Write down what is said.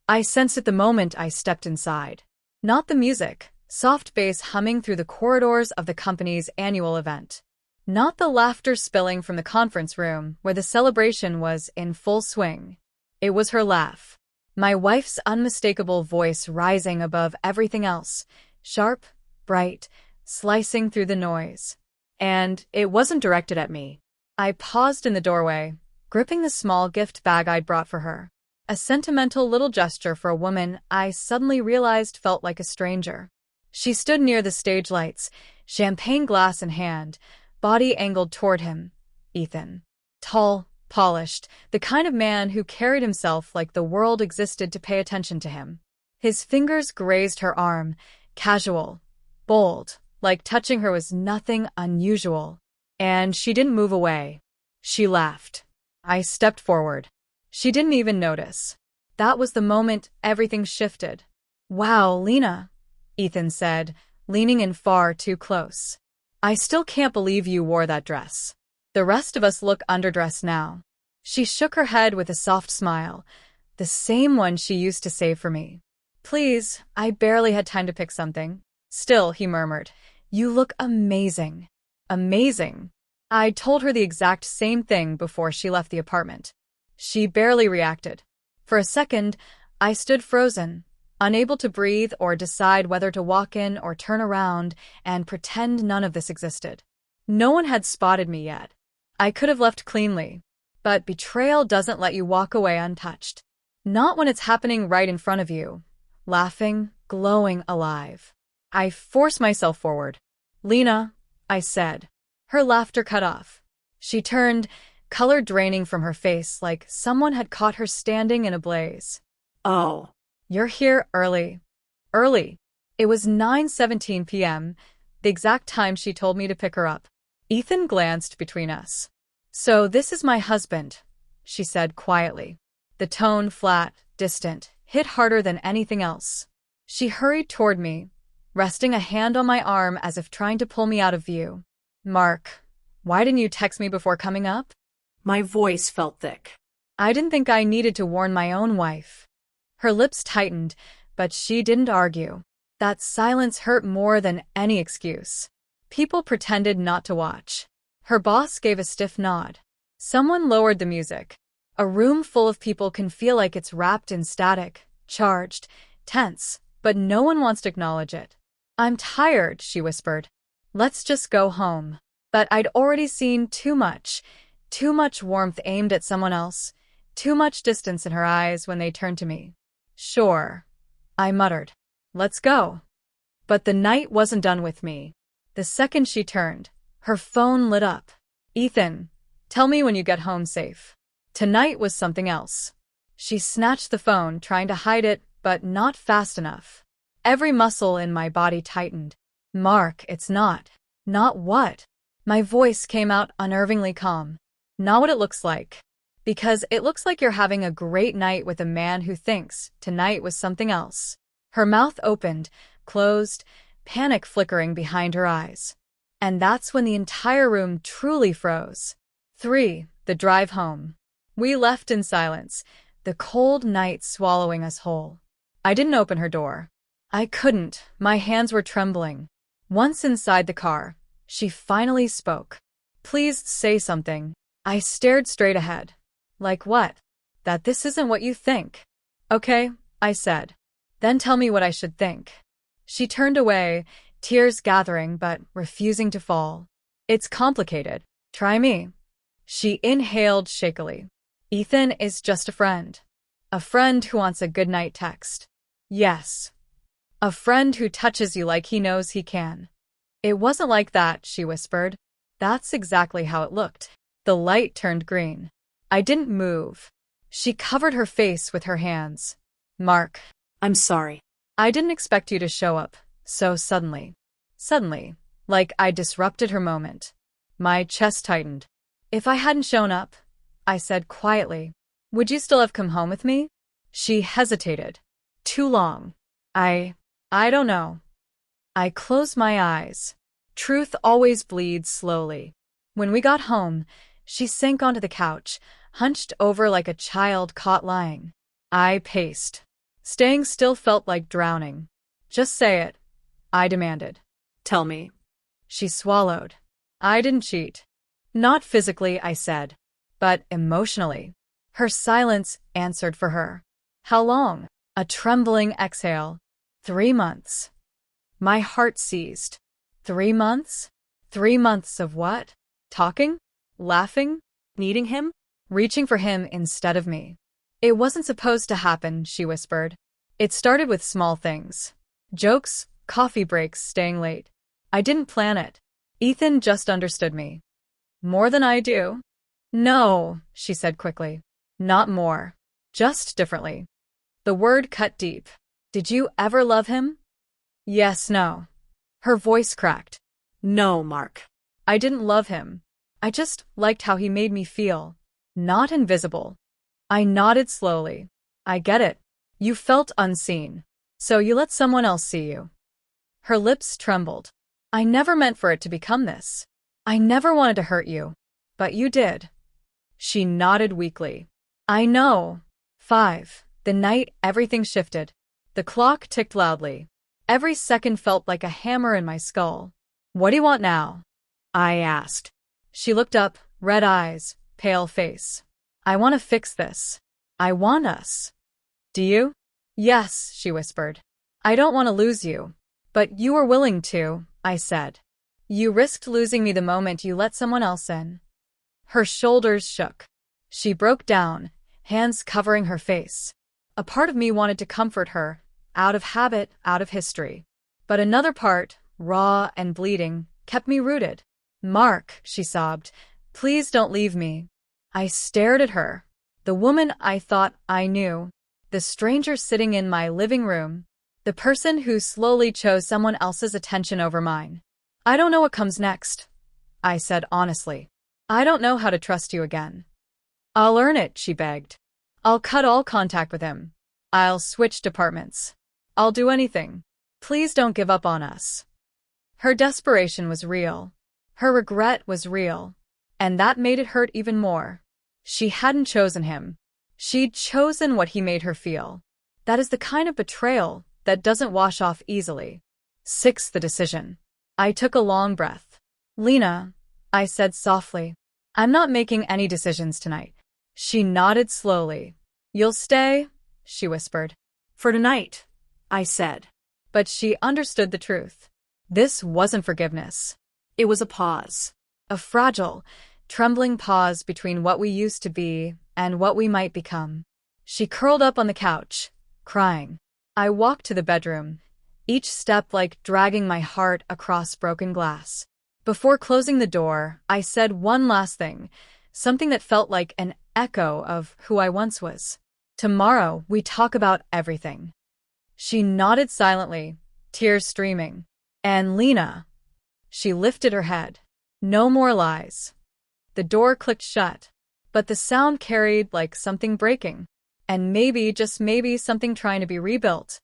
I sensed it the moment I stepped inside. Not the music, soft bass humming through the corridors of the company's annual event. Not the laughter spilling from the conference room where the celebration was in full swing. It was her laugh. My wife's unmistakable voice rising above everything else, sharp, bright, slicing through the noise. And it wasn't directed at me. I paused in the doorway, gripping the small gift bag I'd brought for her. A sentimental little gesture for a woman I suddenly realized felt like a stranger. She stood near the stage lights, champagne glass in hand, body angled toward him. Ethan. Tall, polished, the kind of man who carried himself like the world existed to pay attention to him. His fingers grazed her arm, casual, bold, like touching her was nothing unusual. And she didn't move away. She laughed. I stepped forward. She didn't even notice. That was the moment everything shifted. "Wow, Lena," Ethan said, leaning in far too close. "I still can't believe you wore that dress. The rest of us look underdressed now." She shook her head with a soft smile, the same one she used to save for me. "Please, I barely had time to pick something." "Still," he murmured, "you look amazing." Amazing. I told her the exact same thing before she left the apartment. She barely reacted. For a second, I stood frozen, unable to breathe or decide whether to walk in or turn around and pretend none of this existed. No one had spotted me yet. I could have left cleanly. But betrayal doesn't let you walk away untouched. Not when it's happening right in front of you. Laughing, glowing, alive. I forced myself forward. "Lena," I said. Her laughter cut off. She turned, color draining from her face like someone had caught her standing in a blaze. "Oh, you're here early." Early. It was 9:17 p.m., the exact time she told me to pick her up. Ethan glanced between us. "So this is my husband," she said quietly. The tone, flat, distant, hit harder than anything else. She hurried toward me, resting a hand on my arm as if trying to pull me out of view. "Mark, why didn't you text me before coming up?" My voice felt thick. I didn't think I needed to warn my own wife. Her lips tightened, but she didn't argue. That silence hurt more than any excuse. People pretended not to watch. Her boss gave a stiff nod. Someone lowered the music. A room full of people can feel like it's wrapped in static, charged, tense, but no one wants to acknowledge it. "I'm tired," she whispered. "Let's just go home." But I'd already seen too much warmth aimed at someone else, too much distance in her eyes when they turned to me. "Sure," I muttered. "Let's go." But the night wasn't done with me. The second she turned, her phone lit up. "Ethan, tell me when you get home safe." Tonight was something else. She snatched the phone, trying to hide it, but not fast enough. Every muscle in my body tightened. "Mark, it's not." "Not what?" My voice came out unnervingly calm. "Not what it looks like. Because it looks like you're having a great night with a man who thinks tonight was something else." Her mouth opened, closed, panic flickering behind her eyes. And that's when the entire room truly froze. 3. The drive home. We left in silence, the cold night swallowing us whole. I didn't open her door. I couldn't. My hands were trembling. Once inside the car, she finally spoke. "Please say something." I stared straight ahead. "Like what?" "That this isn't what you think." "Okay," I said. "Then tell me what I should think." She turned away, tears gathering but refusing to fall. "It's complicated. Try me." She inhaled shakily. "Ethan is just a friend. A friend who wants a goodnight text." "Yes. A friend who touches you like he knows he can." "It wasn't like that," she whispered. "That's exactly how it looked." The light turned green. I didn't move. She covered her face with her hands. "Mark, I'm sorry. I didn't expect you to show up so suddenly." Suddenly, like I disrupted her moment. My chest tightened. "If I hadn't shown up," I said quietly, "would you still have come home with me?" She hesitated. "Too long. I don't know." I closed my eyes. Truth always bleeds slowly. When we got home, she sank onto the couch, hunched over like a child caught lying. I paced. Staying still felt like drowning. Just say it, I demanded. Tell me. She swallowed. I didn't cheat. Not physically, I said, but emotionally. Her silence answered for her. How long? A trembling exhale. 3 months. My heart seized. 3 months? 3 months of what? Talking? Laughing? Needing him? Reaching for him instead of me. It wasn't supposed to happen, she whispered. It started with small things. Jokes, coffee breaks, staying late. I didn't plan it. Ethan just understood me. More than I do? No, she said quickly. Not more. Just differently. The word cut deep. Did you ever love him? Yes, no. Her voice cracked. No, Mark. I didn't love him. I just liked how he made me feel. Not invisible. I nodded slowly. I get it. You felt unseen. So you let someone else see you. Her lips trembled. I never meant for it to become this. I never wanted to hurt you. But you did. She nodded weakly. I know. 5. The night everything shifted. The clock ticked loudly. Every second felt like a hammer in my skull. What do you want now? I asked. She looked up, red eyes, pale face. I want to fix this. I want us. Do you? Yes, she whispered. I don't want to lose you. But you were willing to, I said. You risked losing me the moment you let someone else in. Her shoulders shook. She broke down, hands covering her face. A part of me wanted to comfort her, out of habit, out of history. But another part, raw and bleeding, kept me rooted. Mark, she sobbed, please don't leave me. I stared at her. The woman I thought I knew. The stranger sitting in my living room. The person who slowly chose someone else's attention over mine. I don't know what comes next, I said honestly. I don't know how to trust you again. I'll earn it, she begged. I'll cut all contact with him. I'll switch departments. I'll do anything. Please don't give up on us. Her desperation was real. Her regret was real. And that made it hurt even more. She hadn't chosen him. She'd chosen what he made her feel. That is the kind of betrayal that doesn't wash off easily. 6. The decision. I took a long breath. Lena, I said softly, I'm not making any decisions tonight. She nodded slowly. You'll stay? She whispered. For tonight, I said. But she understood the truth. This wasn't forgiveness. It was a pause. A fragile, trembling pause between what we used to be and what we might become. She curled up on the couch, crying. I walked to the bedroom, each step like dragging my heart across broken glass. Before closing the door, I said one last thing, something that felt like an echo of who I once was. Tomorrow, we talk about everything. She nodded silently, tears streaming. And Lena. She lifted her head. No more lies. The door clicked shut, but the sound carried like something breaking. And maybe, just maybe, something trying to be rebuilt.